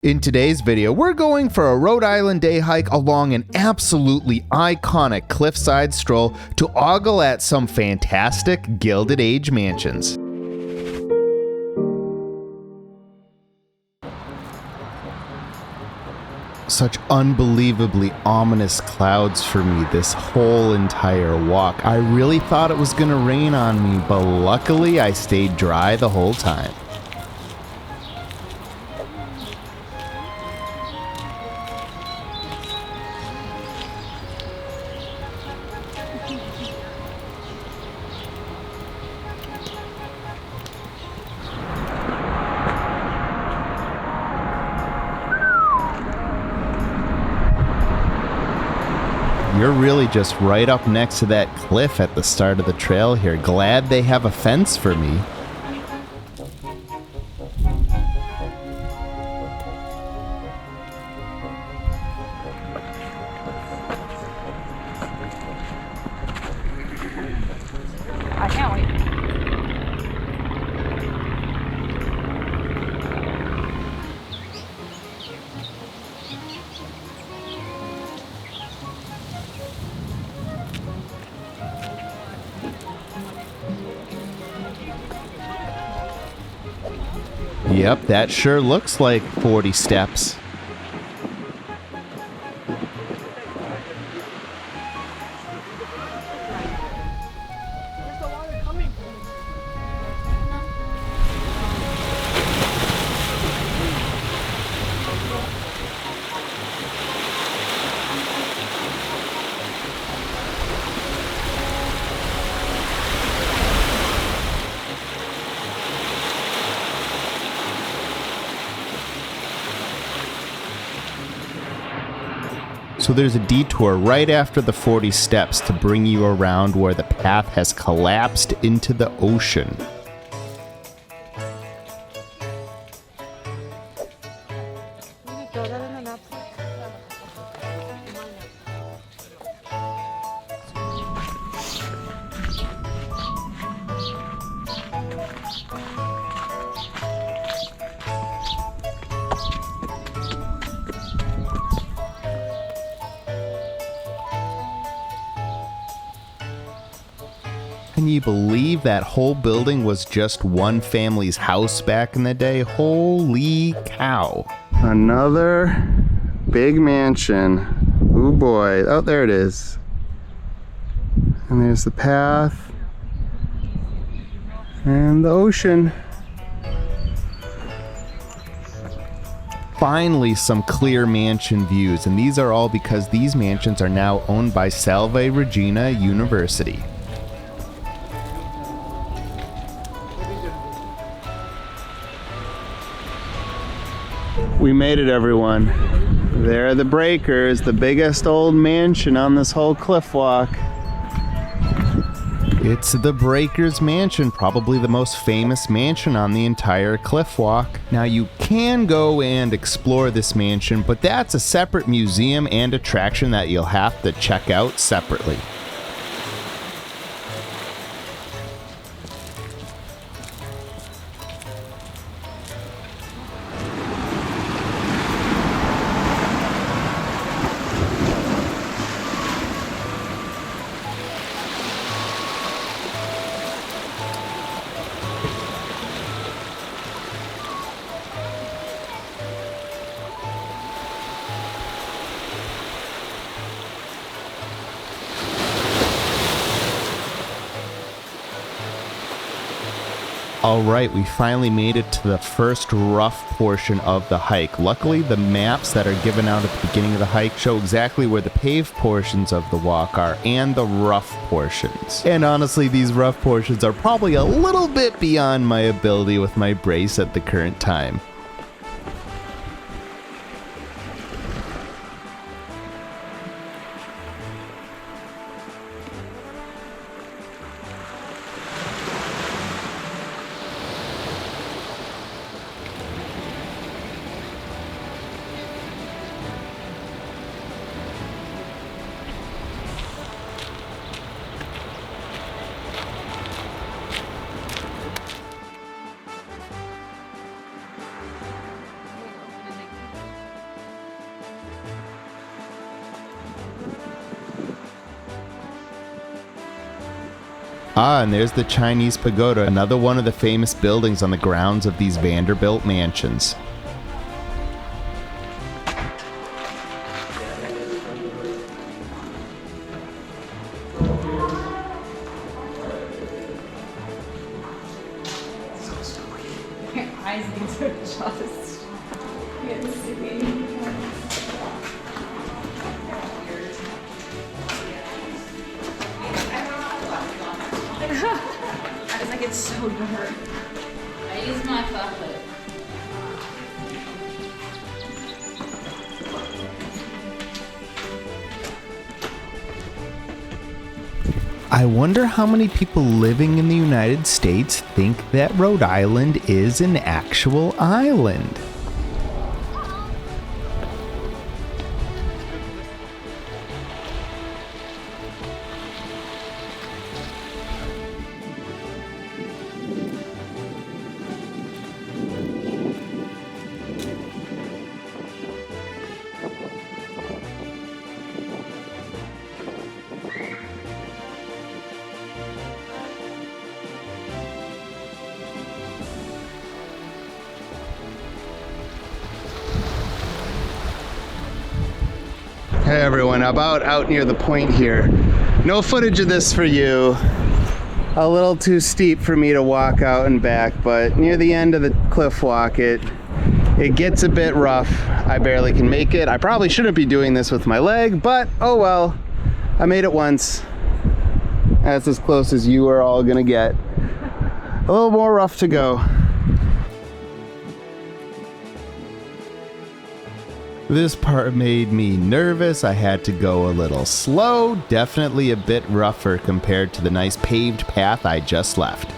In today's video, we're going for a Rhode Island day hike along an absolutely iconic cliffside stroll to ogle at some fantastic Gilded Age mansions. Such unbelievably ominous clouds for me this whole entire walk. I really thought it was gonna rain on me, but luckily I stayed dry the whole time. You're really just right up next to that cliff at the start of the trail here. Glad they have a fence for me. I can't wait. Yep, that sure looks like 40 steps. Where's the water coming from? So there's a detour right after the 40 steps to bring you around where the path has collapsed into the ocean. Can you believe that whole building was just one family's house back in the day? Holy cow. Another big mansion. Oh boy. Oh, there it is. And there's the path. And the ocean. Finally, some clear mansion views. And these are all because these mansions are now owned by Salve Regina University. We made it, everyone. There are the breakers, the biggest old mansion on this whole cliff walk. It's the Breakers Mansion, probably the most famous mansion on the entire cliff walk. Now you can go and explore this mansion, but that's a separate museum and attraction that you'll have to check out separately. Alright, we finally made it to the first rough portion of the hike. Luckily, the maps that are given out at the beginning of the hike show exactly where the paved portions of the walk are and the rough portions. And honestly, these rough portions are probably a little bit beyond my ability with my brace at the current time. Ah, and there's the Chinese pagoda, another one of the famous buildings on the grounds of these Vanderbilt mansions. My eyes need to adjust. It's sticking. I was like, it's so dark. I use my flashlight. I wonder how many people living in the United States think that Rhode Island is an actual island. Hey everyone, about out near the point here. No footage of this for you. A little too steep for me to walk out and back, but near the end of the cliff walk, it gets a bit rough. I barely can make it. I probably shouldn't be doing this with my leg, but oh well. I made it once. That's as close as you are all gonna get. A little more rough to go. This part made me nervous. I had to go a little slow, definitely a bit rougher compared to the nice paved path I just left.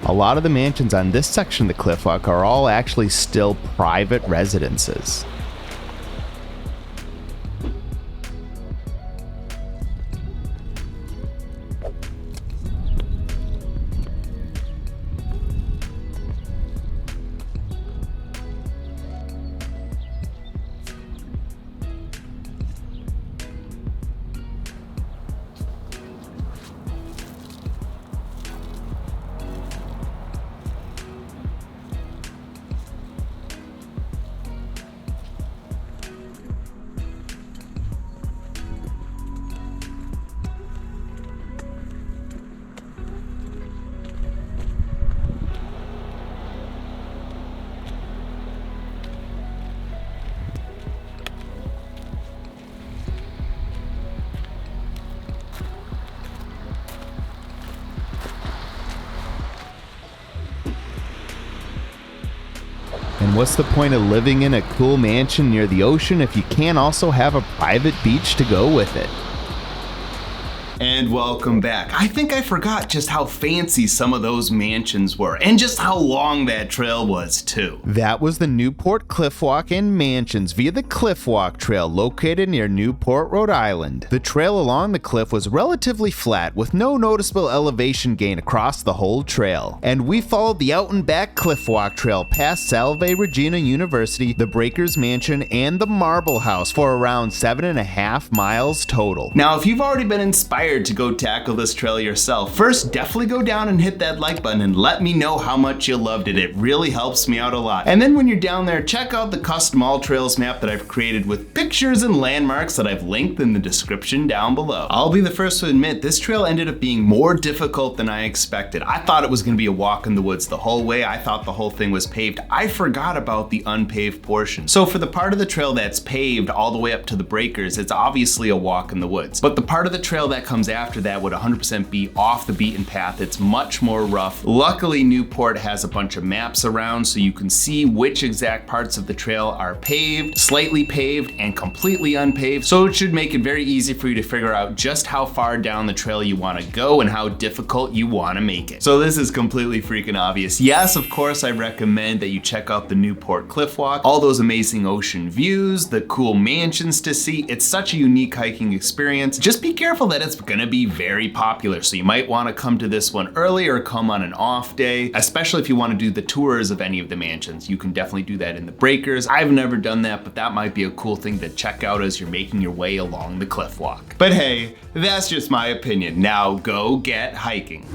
A lot of the mansions on this section of the cliff walk are all actually still private residences. And what's the point of living in a cool mansion near the ocean if you can't also have a private beach to go with it? And welcome back. I think I forgot just how fancy some of those mansions were, and just how long that trail was too. That was the Newport Cliff Walk and Mansions via the Cliff Walk Trail located near Newport, Rhode Island. The trail along the cliff was relatively flat with no noticeable elevation gain across the whole trail. And we followed the out and back Cliff Walk Trail past Salve, Regina University, the Breakers Mansion, and the Marble House for around 7.5 miles total. Now, if you've already been inspired to go tackle this trail yourself, first definitely go down and hit that like button and let me know how much you loved it. It really helps me out a lot. And then when you're down there, check out the custom all trails map that I've created with pictures and landmarks that I've linked in the description down below. I'll be the first to admit this trail ended up being more difficult than I expected. I thought it was going to be a walk in the woods the whole way. I thought the whole thing was paved. I forgot about the unpaved portion. So for the part of the trail that's paved all the way up to the breakers, it's obviously a walk in the woods. But the part of the trail that comes after that would 100% be off the beaten path. It's much more rough. Luckily, Newport has a bunch of maps around so you can see which exact parts of the trail are paved, slightly paved, and completely unpaved. So it should make it very easy for you to figure out just how far down the trail you want to go and how difficult you want to make it. So this is completely freaking obvious. Yes, of course, I recommend that you check out the Newport Cliff Walk, all those amazing ocean views, the cool mansions to see. It's such a unique hiking experience. Just be careful that it's gonna be very popular. So you might want to come to this one early or come on an off day, especially if you want to do the tours of any of the mansions. You can definitely do that in the breakers. I've never done that, but that might be a cool thing to check out as you're making your way along the cliff walk. But hey, that's just my opinion. Now go get hiking.